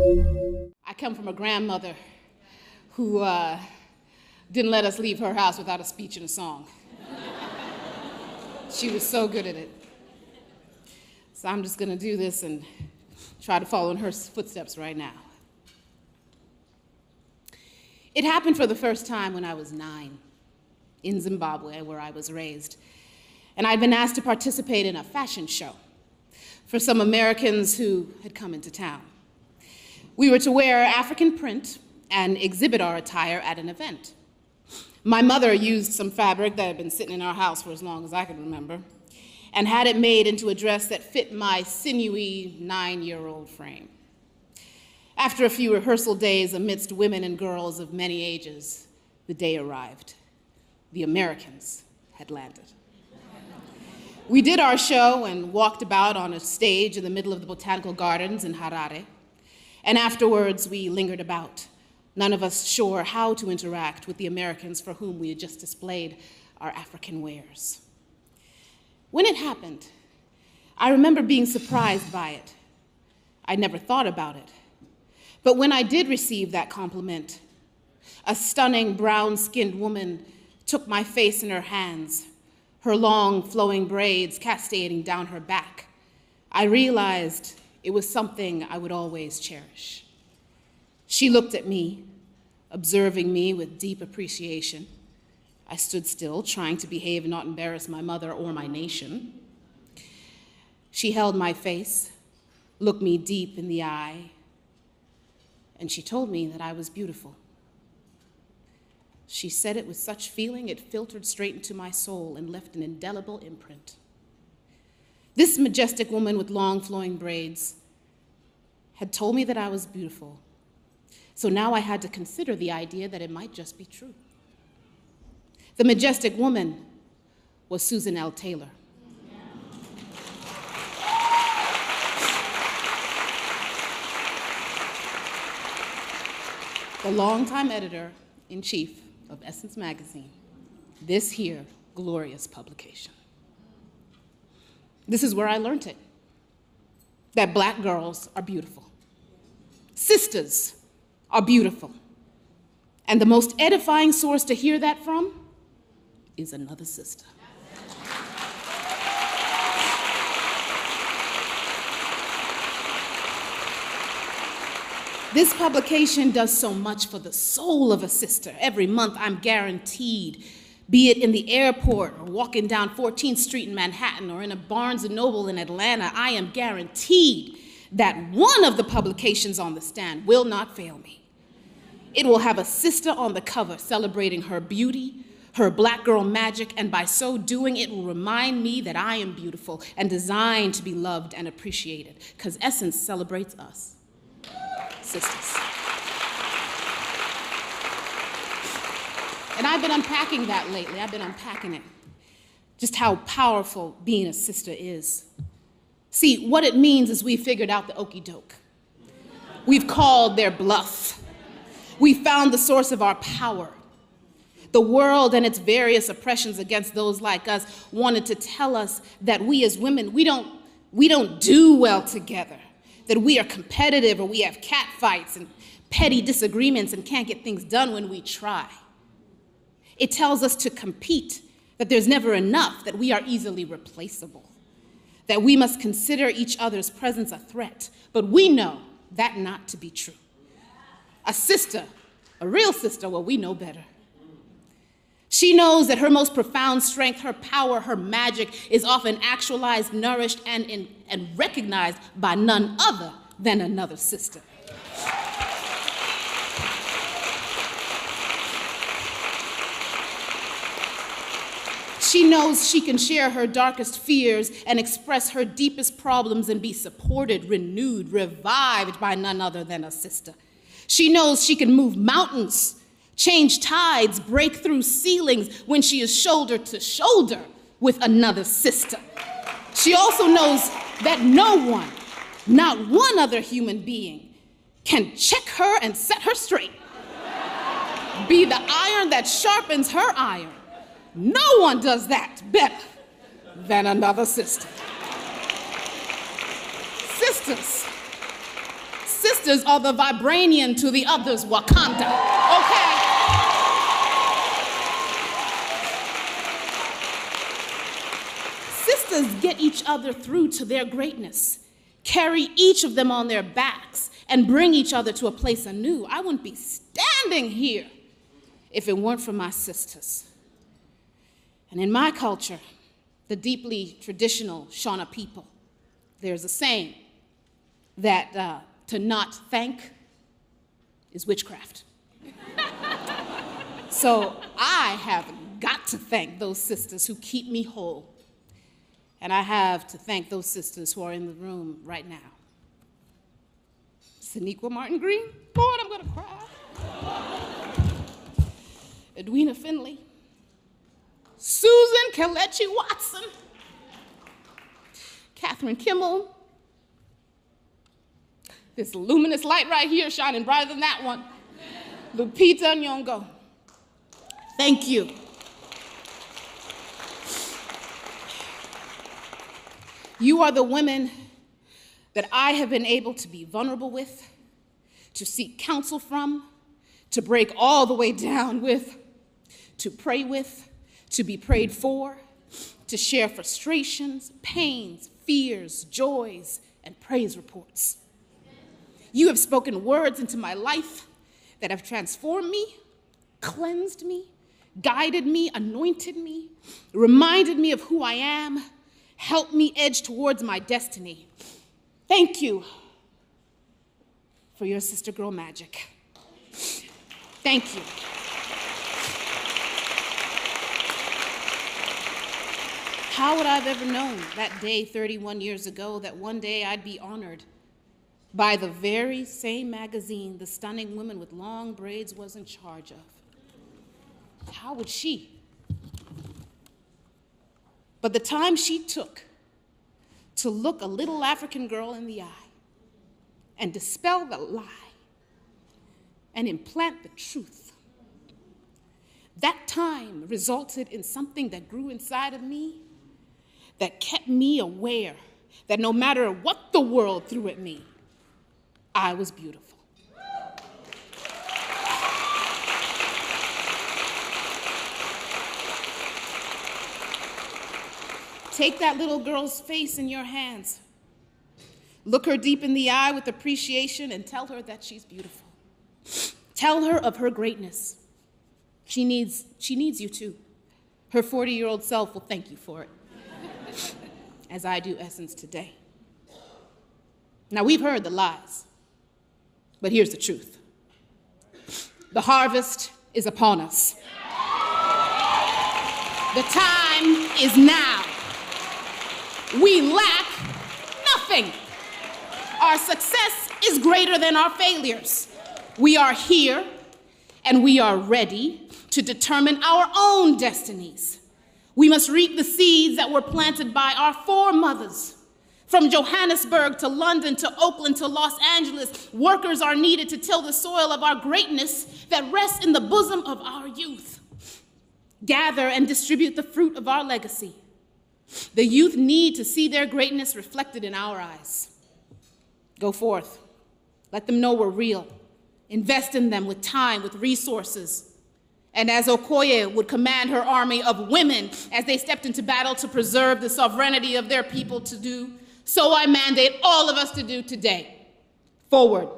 I come from a grandmother who didn't let us leave her house without a speech and a song. She was so good at it. So I'm just gonna do this and try to follow in her footsteps right now. It happened for the first time when I was 9 in Zimbabwe, where I was raised. And I'd been asked to participate in a fashion show for some Americans who had come into town. We were to wear African print and exhibit our attire at an event. My mother used some fabric that had been sitting in our house for as long as I could remember and had it made into a dress that fit my sinewy 9-year-old frame. After a few rehearsal days amidst women and girls of many ages, the day arrived. The Americans had landed. We did our show and walked about on a stage in the middle of the botanical gardens in Harare. And afterwards, we lingered about, none of us sure how to interact with the Americans for whom we had just displayed our African wares. When it happened, I remember being surprised by it. I'd never thought about it. But when I did receive that compliment, a stunning brown-skinned woman took my face in her hands, her long flowing braids cascading down her back. I realized it was something I would always cherish. She looked at me, observing me with deep appreciation. I stood still, trying to behave and not embarrass my mother or my nation. She held my face, looked me deep in the eye, and she told me that I was beautiful. She said it with such feeling it filtered straight into my soul and left an indelible imprint. This majestic woman with long flowing braids had told me that I was beautiful. So now I had to consider the idea that it might just be true. The majestic woman was Susan L. Taylor. The longtime editor-in-chief of Essence magazine, this here glorious publication. This is where I learned it, that Black girls are beautiful. Sisters are beautiful. And the most edifying source to hear that from is another sister. This publication does so much for the soul of a sister. Every month I'm guaranteed, be it in the airport or walking down 14th Street in Manhattan or in a Barnes & Noble in Atlanta, I am guaranteed that one of the publications on the stand will not fail me. It will have a sister on the cover celebrating her beauty, her Black girl magic, and by so doing, it will remind me that I am beautiful and designed to be loved and appreciated, because Essence celebrates us. Sisters. And I've been unpacking that lately. I've been unpacking it. Just how powerful being a sister is. See, what it means is we figured out the okey doke. We've called their bluff. We found the source of our power. The world and its various oppressions against those like us wanted to tell us that we as women, we don't do well together. That we are competitive or we have catfights and petty disagreements and can't get things done when we try. It tells us to compete, that there's never enough, that we are easily replaceable, that we must consider each other's presence a threat, but we know that not to be true. A sister, a real sister, well, we know better. She knows that her most profound strength, her power, her magic is often actualized, nourished, and recognized by none other than another sister. She knows she can share her darkest fears and express her deepest problems and be supported, renewed, revived by none other than a sister. She knows she can move mountains, change tides, break through ceilings when she is shoulder to shoulder with another sister. She also knows that no one, not one other human being, can check her and set her straight. Be the iron that sharpens her iron. No one does that better than another sister. Sisters sisters are the vibranium to the other's Wakanda, okay? Sisters get each other through to their greatness, carry each of them on their backs, and bring each other to a place anew. I wouldn't be standing here if it weren't for my sisters. And in my culture, the deeply traditional Shona people, there's a saying that to not thank is witchcraft. So I have got to thank those sisters who keep me whole. And I have to thank those sisters who are in the room right now. Saniqua Martin Green, Lord, I'm gonna cry. Edwina Finley, Susan Kelechi Watson, Catherine Kimmel, this luminous light right here shining brighter than that one, Lupita Nyong'o. Thank you. You are the women that I have been able to be vulnerable with, to seek counsel from, to break all the way down with, to pray with, to be prayed for, to share frustrations, pains, fears, joys, and praise reports. You have spoken words into my life that have transformed me, cleansed me, guided me, anointed me, reminded me of who I am, helped me edge towards my destiny. Thank you for your sister girl magic. Thank you. How would I have ever known that day 31 years ago that one day I'd be honored by the very same magazine the stunning woman with long braids was in charge of? How would she? But the time she took to look a little African girl in the eye and dispel the lie and implant the truth, that time resulted in something that grew inside of me that kept me aware that no matter what the world threw at me, I was beautiful. Take that little girl's face in your hands. Look her deep in the eye with appreciation and tell her that she's beautiful. Tell her of her greatness. She needs you too. Her 40-year-old self will thank you for it, as I do Essence today. Now, we've heard the lies, but here's the truth. The harvest is upon us. The time is now. We lack nothing. Our success is greater than our failures. We are here and we are ready to determine our own destinies. We must reap the seeds that were planted by our foremothers. From Johannesburg to London to Oakland to Los Angeles, workers are needed to till the soil of our greatness that rests in the bosom of our youth. Gather and distribute the fruit of our legacy. The youth need to see their greatness reflected in our eyes. Go forth. Let them know we're real. Invest in them with time, with resources. And as Okoye would command her army of women as they stepped into battle to preserve the sovereignty of their people to do, so I mandate all of us to do today. Forward.